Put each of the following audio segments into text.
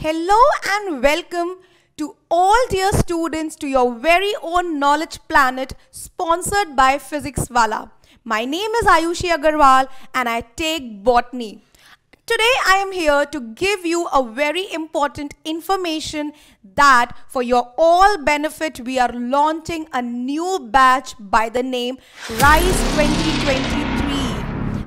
Hello and welcome to all dear students to your very own knowledge planet sponsored by PhysicsWallah. My name is Ayushi Agarwal and I take botany. Today I am here to give you a very important information that for your all benefit we are launching a new batch by the name Rise 2023.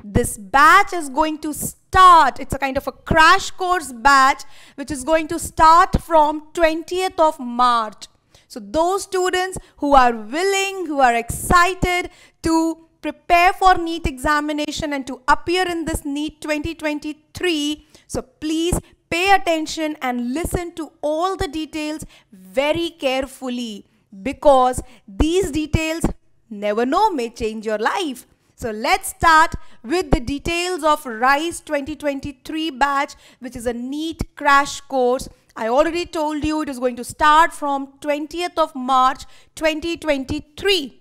This batch is going to start, it's a kind of a crash course batch which is going to start from 20th of March. So those students who are willing, who are excited to prepare for NEET examination and to appear in this NEET 2023, so please pay attention and listen to all the details very carefully, because these details, never know, may change your life. So let's start with the details of Rise 2023 batch, which is a NEET crash course. I already told you it is going to start from 20th of March 2023.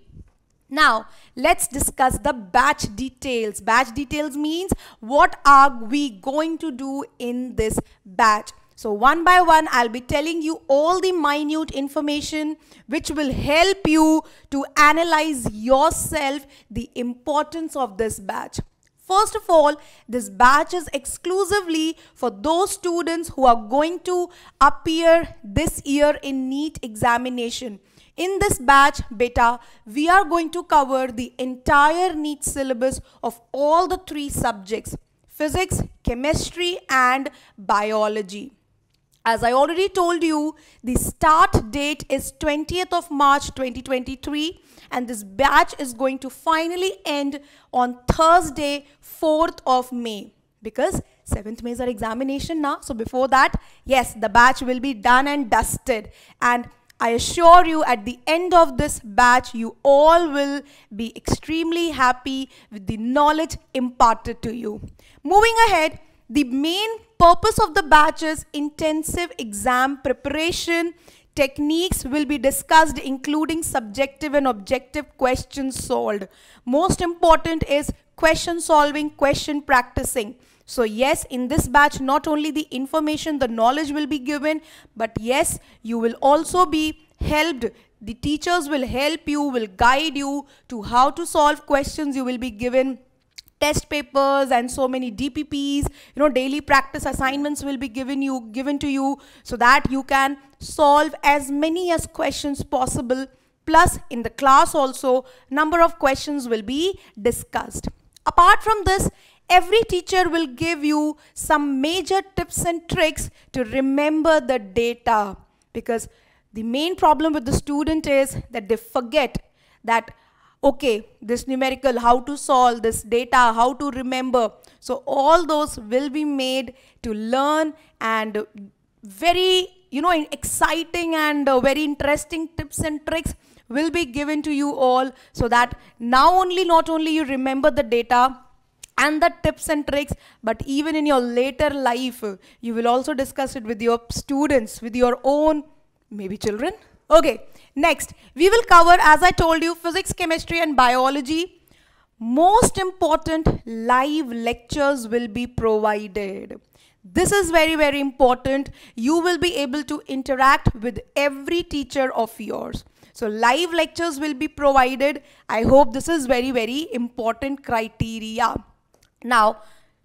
Now, let's discuss the batch details. Batch details means what are we going to do in this batch. So one by one, I'll be telling you all the minute information which will help you to analyze yourself the importance of this batch. First of all, this batch is exclusively for those students who are going to appear this year in NEET examination. In this batch, beta, we are going to cover the entire NEET syllabus of all the three subjects: physics, chemistry, and biology. As I already told you, the start date is 20th of March 2023 and this batch is going to finally end on Thursday, 4th of May. Because 7th May is our examination now. So before that, yes, the batch will be done and dusted. And I assure you, at the end of this batch, you all will be extremely happy with the knowledge imparted to you. Moving ahead, the main purpose of the batch is intensive exam preparation. Techniques will be discussed, including subjective and objective questions solved. Most important is question solving, question practicing. So yes, in this batch, not only the information, the knowledge will be given, but yes, you will also be helped. The teachers will help you, will guide you to how to solve questions. You will be given test papers and so many DPPs, daily practice assignments will be given to you so that you can solve as many as questions possible. Plus, in the class also, number of questions will be discussed. Apart from this, every teacher will give you some major tips and tricks to remember the data, because the main problem with the student is that they forget that, okay, this numerical, how to solve this data, how to remember. So all those will be made to learn, and very, exciting and very interesting tips and tricks will be given to you all, so that not only you remember the data and the tips and tricks, but even in your later life, you will also discuss it with your students, with your own, maybe children. Okay, next, we will cover, as I told you, physics, chemistry, and biology. Most important, live lectures will be provided. This is very, very important. You will be able to interact with every teacher of yours. So live lectures will be provided. I hope this is very, very important criteria. Now,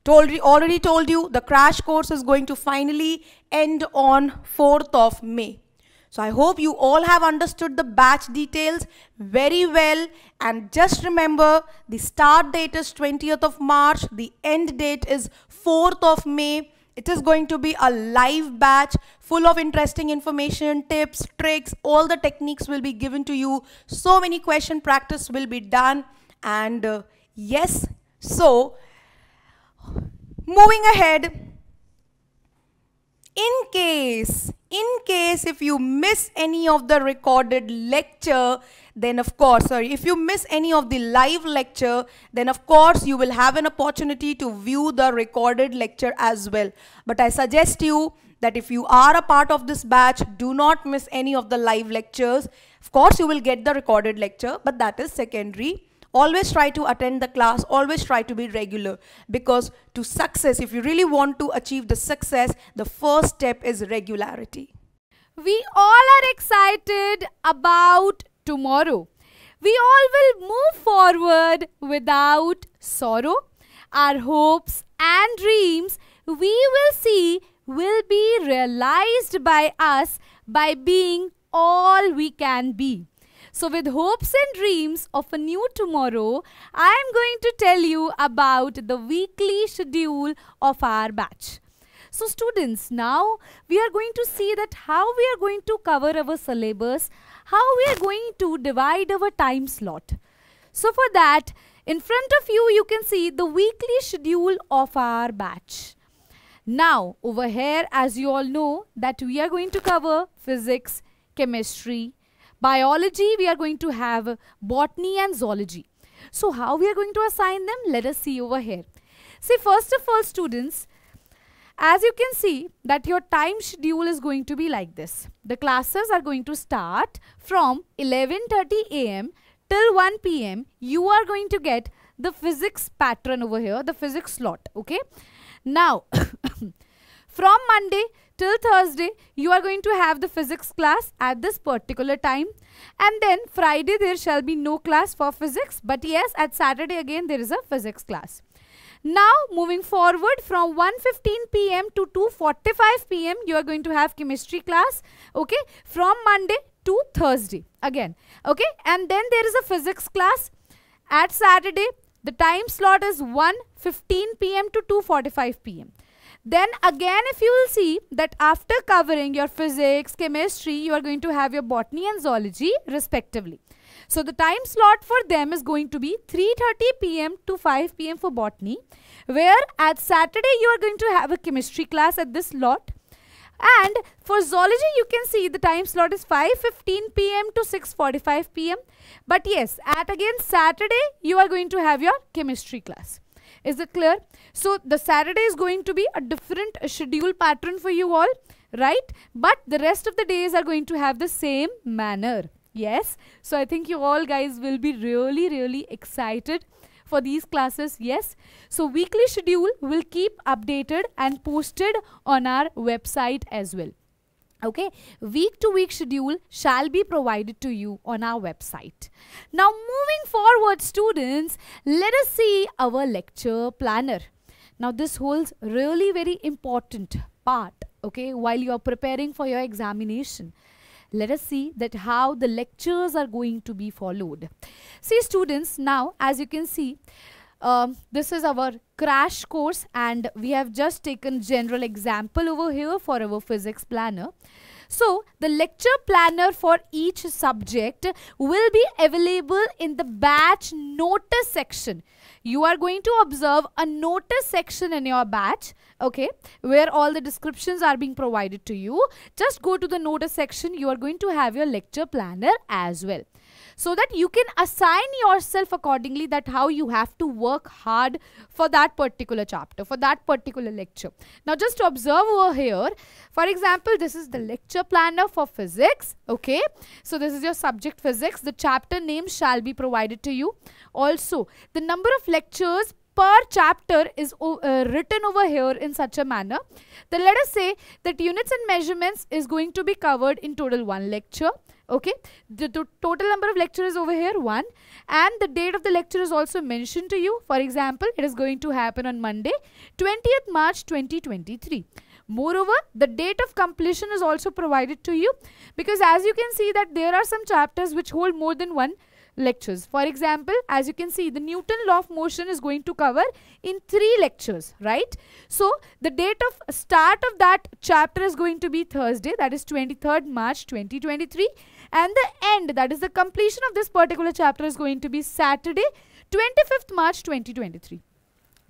already told you, the crash course is going to finally end on 4th of May. So I hope you all have understood the batch details very well, and just remember, the start date is 20th of March, the end date is 4th of May. It is going to be a live batch full of interesting information, tips, tricks, all the techniques will be given to you. So many question practice will be done, and yes, so moving ahead, in case if you miss any of the recorded lecture, then of course, if you miss any of the live lecture, then of course you will have an opportunity to view the recorded lecture as well. But I suggest you that if you are a part of this batch, do not miss any of the live lectures. Of course, you will get the recorded lecture, but that is secondary. Always try to attend the class, always try to be regular, because to success, if you really want to achieve the success, the first step is regularity. We all are excited about tomorrow. We all will move forward without sorrow. Our hopes and dreams we will see will be realized by us by being all we can be. So with hopes and dreams of a new tomorrow, I am going to tell you about the weekly schedule of our batch. So students, now we are going to see that how we are going to cover our syllabus, how we are going to divide our time slot. So for that, in front of you, you can see the weekly schedule of our batch. Now, over here, as you all know, that we are going to cover physics, chemistry, biology, we are going to have botany and zoology. So how we are going to assign them? Let us see over here. See, first of all, students, as you can see that your time schedule is going to be like this. The classes are going to start from 11:30 a.m. till 1 p.m. You are going to get the physics pattern over here, the physics slot, okay? Now, from Monday till Thursday, you are going to have the physics class at this particular time. And then Friday, there shall be no class for physics. But yes, at Saturday again, there is a physics class. Now, moving forward from 1:15 p.m. to 2:45 p.m., you are going to have chemistry class, okay, from Monday to Thursday again, okay. And then there is a physics class at Saturday. The time slot is 1:15 p.m. to 2:45 p.m. Then again, if you will see that after covering your physics, chemistry, you are going to have your botany and zoology respectively. So the time slot for them is going to be 3:30 p.m. to 5 p.m. for botany, where at Saturday you are going to have a chemistry class at this slot. And for zoology, you can see the time slot is 5:15 p.m. to 6:45 p.m. But yes, at again Saturday, you are going to have your chemistry class. Is it clear? So the Saturday is going to be a different schedule pattern for you all, right? But the rest of the days are going to have the same manner. Yes. So I think you all guys will be really excited for these classes. Yes. So weekly schedule will keep updated and posted on our website as well. Okay, week to week schedule shall be provided to you on our website. Now moving forward, students, let us see our lecture planner. Now this holds really very important part, okay, while you are preparing for your examination. Let us see that how the lectures are going to be followed. See students, now as you can see, this is our crash course and we have just taken general example over here for our physics planner. So the lecture planner for each subject will be available in the batch notice section. You are going to observe a notice section in your batch, okay, where all the descriptions are being provided to you. Just go to the notice section. You are going to have your lecture planner as well, so that you can assign yourself accordingly that how you have to work hard for that particular chapter, for that particular lecture. Now just to observe over here, for example, this is the lecture planner for physics, okay. So this is your subject physics. The chapter name shall be provided to you. Also, the number of lectures per chapter is written over here in such a manner that let us say that units and measurements is going to be covered in total 1 lecture. Okay, the total number of lectures over here 1, and the date of the lecture is also mentioned to you. For example, it is going to happen on Monday, 20th March 2023. Moreover, the date of completion is also provided to you, because as you can see that there are some chapters which hold more than 1 lectures. For example, as you can see, the Newton law of motion is going to cover in 3 lectures, right? So the date of start of that chapter is going to be Thursday, that is 23rd March 2023, and the end, that is the completion of this particular chapter, is going to be Saturday, 25th March 2023.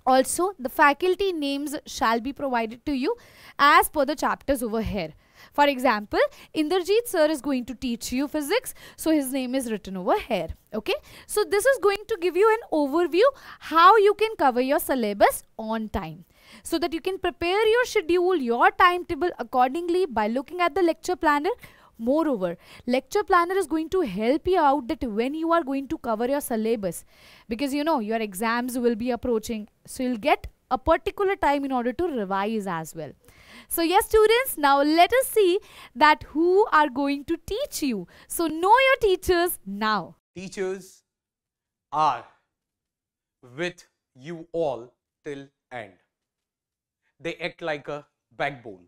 Also, the faculty names shall be provided to you as per the chapters over here. For example, Inderjeet sir is going to teach you physics, so his name is written over here. Okay, so this is going to give you an overview how you can cover your syllabus on time, so that you can prepare your schedule, your timetable accordingly by looking at the lecture planner. Moreover, lecture planner is going to help you out that when you are going to cover your syllabus, because you know your exams will be approaching, so you'll get a particular time in order to revise as well. So yes, students, now let us see that who are going to teach you. So know your teachers now. Teachers are with you all till end. They act like a backbone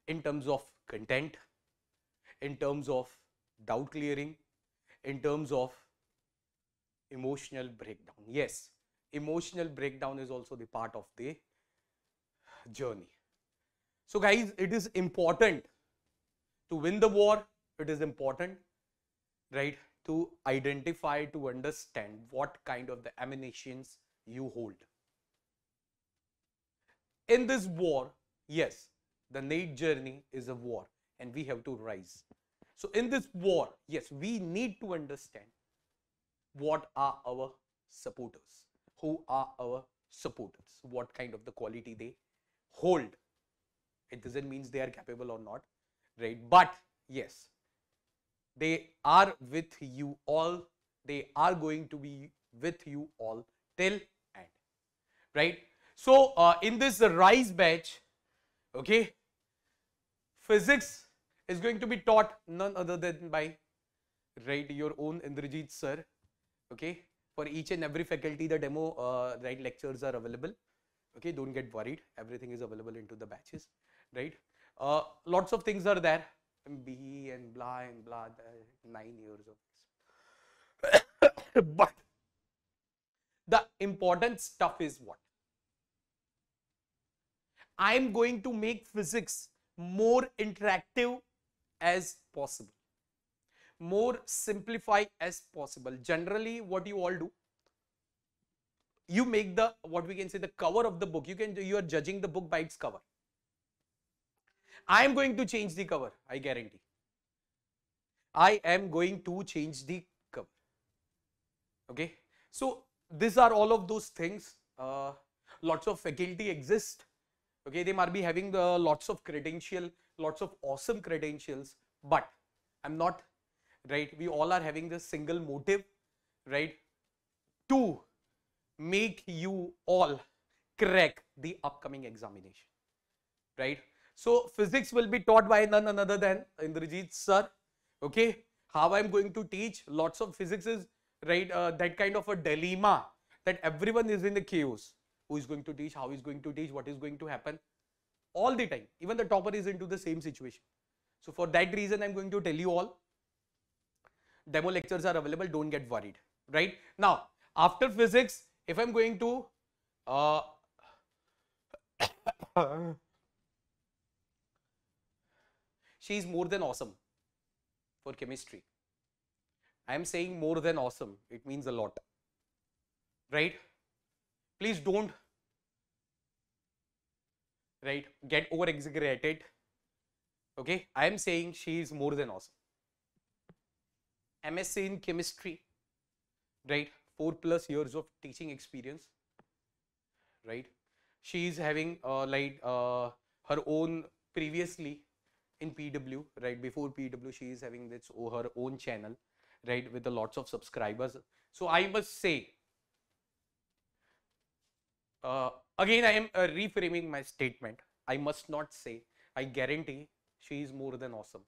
in terms of content, in terms of doubt clearing, in terms of emotional breakdown. Yes, emotional breakdown is also the part of the journey. So guys, it is important to win the war. It is important, right, to identify, to understand what kind of the ammunitions you hold. In this war, yes, the NEET journey is a war and we have to rise. So in this war, yes, we need to understand what are our supporters, who are our supporters, what kind of the quality they hold. It doesn't mean they are capable or not, right? But yes, they are with you all. They are going to be with you all till end, right? So in this rise batch, okay, physics is going to be taught none other than by, right, your own Indrajit sir. Okay, for each and every faculty the demo right lectures are available. Okay, don't get worried, everything is available into the batches, right? Lots of things are there, BE and blah, 9 years of this. But the important stuff is what? I am going to make physics more interactive as possible, more simplified as possible. Generally, what you all do, you make the, what we can say, the cover of the book. You are judging the book by its cover. I am going to change the cover, I guarantee. I am going to change the cover. Okay, so these are all of those things. Lots of faculty exist. Okay, they might be having the lots of credential, lots of awesome credentials, but I'm not, right? We all are having this single motive, right, to make you all crack the upcoming examination, right? So physics will be taught by none other than Indrajit sir. Okay, how I'm going to teach? Lots of physics is, right, that kind of a dilemma that everyone is in the chaos. Who is going to teach? How is going to teach? What is going to happen? All the time. Even the topper is into the same situation. So for that reason, I'm going to tell you all. Demo lectures are available. Don't get worried, right? Now, after physics, if I'm going to she is more than awesome for chemistry. I am saying more than awesome. It means a lot, right? Please don't, right, get over exaggerated. Okay, I am saying she is more than awesome. MSc in chemistry, right? 4+ years of teaching experience, right? She is having her own previously in PW, right? Before PW, she is having this her own channel, right, with a lots of subscribers. So I must say, again, I am reframing my statement. I must not say, I guarantee she is more than awesome.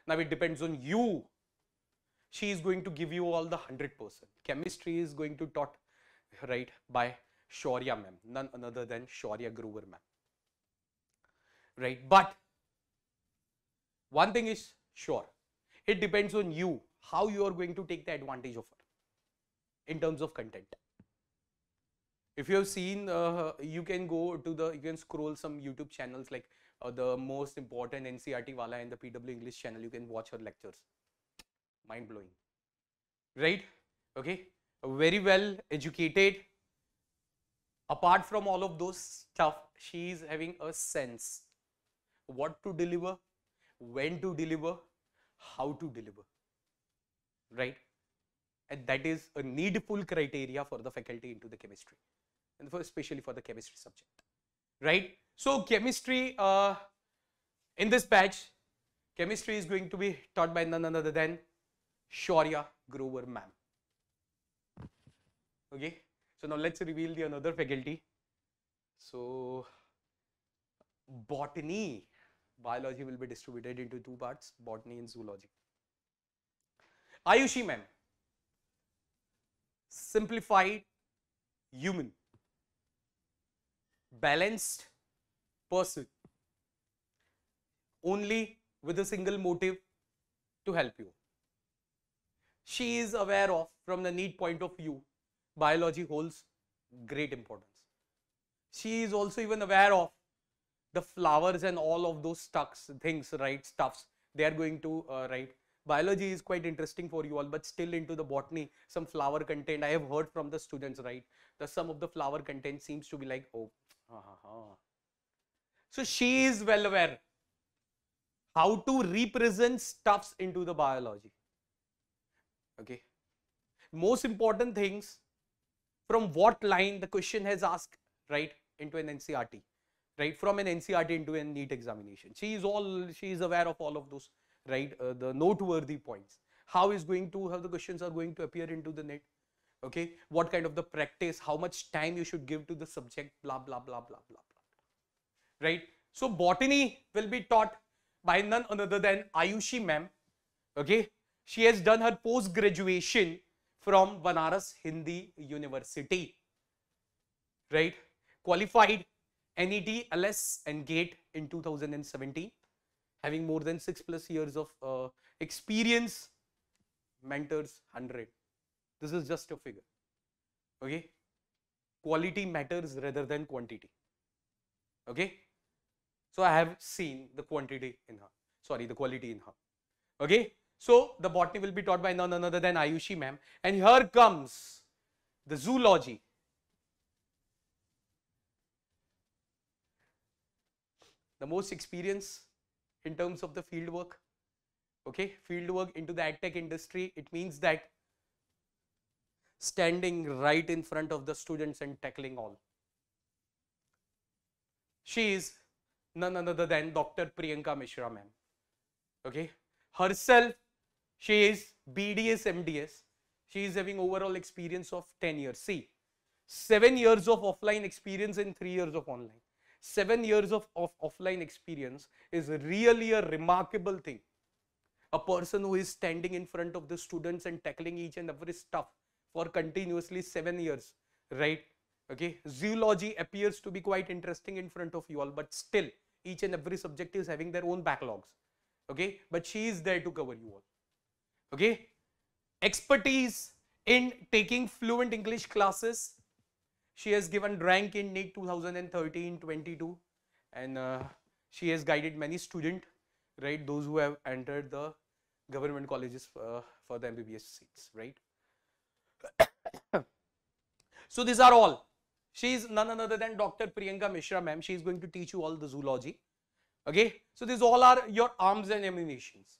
Now it depends on you. She is going to give you all the 100%. Chemistry is going to taught, right, by Shaurya ma'am, none other than Shaurya Grover ma'am, right? But one thing is sure, it depends on you how you are going to take the advantage of her in terms of content. If you have seen, you can go to the, you can scroll some YouTube channels like the most important NCERT Wallah and the PW English channel. You can watch her lectures. Mind blowing, right? Okay, very well educated. Apart from all of those stuff, she is having a sense what to deliver, when to deliver, how to deliver, right? And that is a needful criteria for the faculty into the chemistry, and especially for the chemistry subject, right? So chemistry in this batch, Chemistry is going to be taught by none other than Shaurya Grover ma'am. Okay, so now let's reveal the another faculty. So botany, biology will be distributed into two parts, botany and zoology. Ayushi ma'am, simplified human, balanced person, only with a single motive, to help you. She is aware of, from the NEET point of view, biology holds great importance. She is also even aware of the flowers and all of those things, right, stuffs they are going to write. Biology is quite interesting for you all, but still into the botany, some flower content, I have heard from the students, right, the some of the flower content seems to be like, oh, So she is well aware how to represent stuffs into the biology. Okay. Most important things, from what line the question has asked, right, into an NCRT, right, from an NCRT into a NEET examination. She is aware of all of those, right, the noteworthy points. How the questions are going to appear into the NET. Okay, what kind of the practice, how much time you should give to the subject, blah, blah, blah, blah, blah, blah. Right. So botany will be taught by none other than Ayushi ma'am. Okay. She has done her post-graduation from Banaras Hindi University. Right. Qualified NET, LS and GATE in 2017. Having more than 6+ years of experience. Mentors 100. This is just a figure. Okay. Quality matters rather than quantity. Okay. So I have seen the quantity in her. Sorry, the quality in her. Okay. So the botany will be taught by none other than Ayushi ma'am. And here comes the zoology. The most experience in terms of the field work. Okay. Field work into the AgTech industry. It means that standing right in front of the students and tackling all. She is none other than Dr. Priyanka Mishra ma'am. Okay. Herself, she is BDS MDS. She is having overall experience of 10 years. See, 7 years of offline experience and 3 years of online. 7 years of offline experience is really a remarkable thing. A person who is standing in front of the students and tackling each and every stuff for continuously 7 years, right? Okay, zoology appears to be quite interesting in front of you all, but still each and every subject is having their own backlogs. Okay, but she is there to cover you all. Okay, expertise in taking fluent English classes. She has given rank in NEET 2013-22, and she has guided many students, right? Those who have entered the government colleges for the MBBS seats, right? So these are all. She is none other than Dr. Priyanka Mishra ma'am. She is going to teach you all the zoology. Okay. So these all are your arms and ammunitions.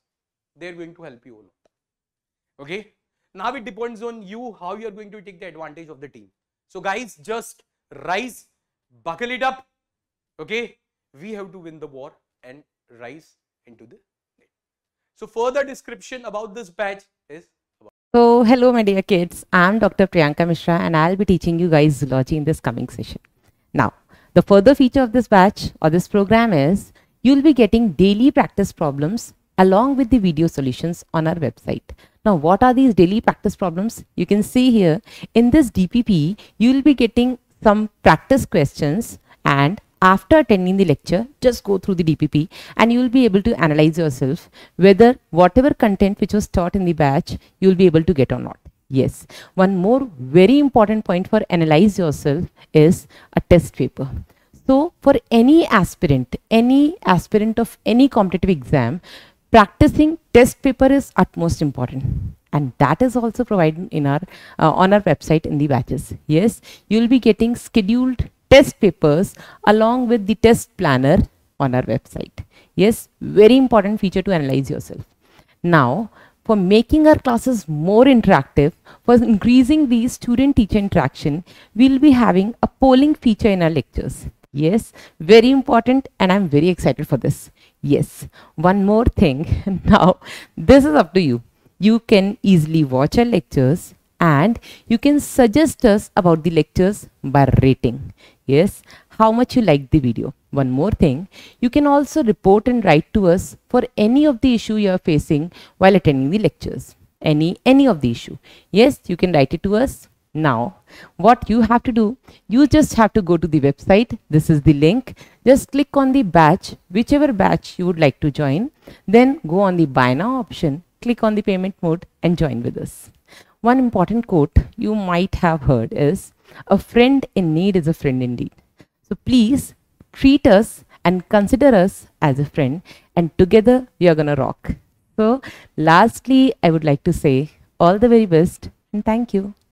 They are going to help you a lot. Okay. Now it depends on you how you are going to take the advantage of the team. So guys, just rise, buckle it up. Okay. We have to win the war and rise into the net. So further description about this batch is. So hello my dear kids, I am Dr. Priyanka Mishra and I will be teaching you guys zoology in this coming session. Now, the further feature of this batch or this program is you will be getting daily practice problems along with the video solutions on our website. Now, what are these daily practice problems? You can see here in this DPP, you will be getting some practice questions, and after attending the lecture, just go through the DPP and you will be able to analyze yourself whether whatever content which was taught in the batch, you will be able to get or not. Yes, one more very important point for analyze yourself is a test paper. So for any aspirant of any competitive exam, practicing test paper is utmost important. And that is also provided in our on our website in the batches. Yes, you will be getting scheduled test papers along with the test planner on our website. Yes, very important feature to analyze yourself. Now, for making our classes more interactive, for increasing the student-teacher interaction, we'll be having a polling feature in our lectures. Yes, very important, and I'm very excited for this. Yes, one more thing. Now, this is up to you. You can easily watch our lectures and you can suggest us about the lectures by rating. Yes, how much you like the video. One more thing, you can also report and write to us for any of the issue you are facing while attending the lectures. Any of the issue. Yes, you can write it to us. Now, what you have to do, you just have to go to the website. This is the link. Just click on the batch, whichever batch you would like to join. Then go on the buy now option, click on the payment mode and join with us. One important quote you might have heard is, a friend in need is a friend indeed. So please treat us and consider us as a friend, and together we are gonna rock. So lastly, I would like to say all the very best and thank you.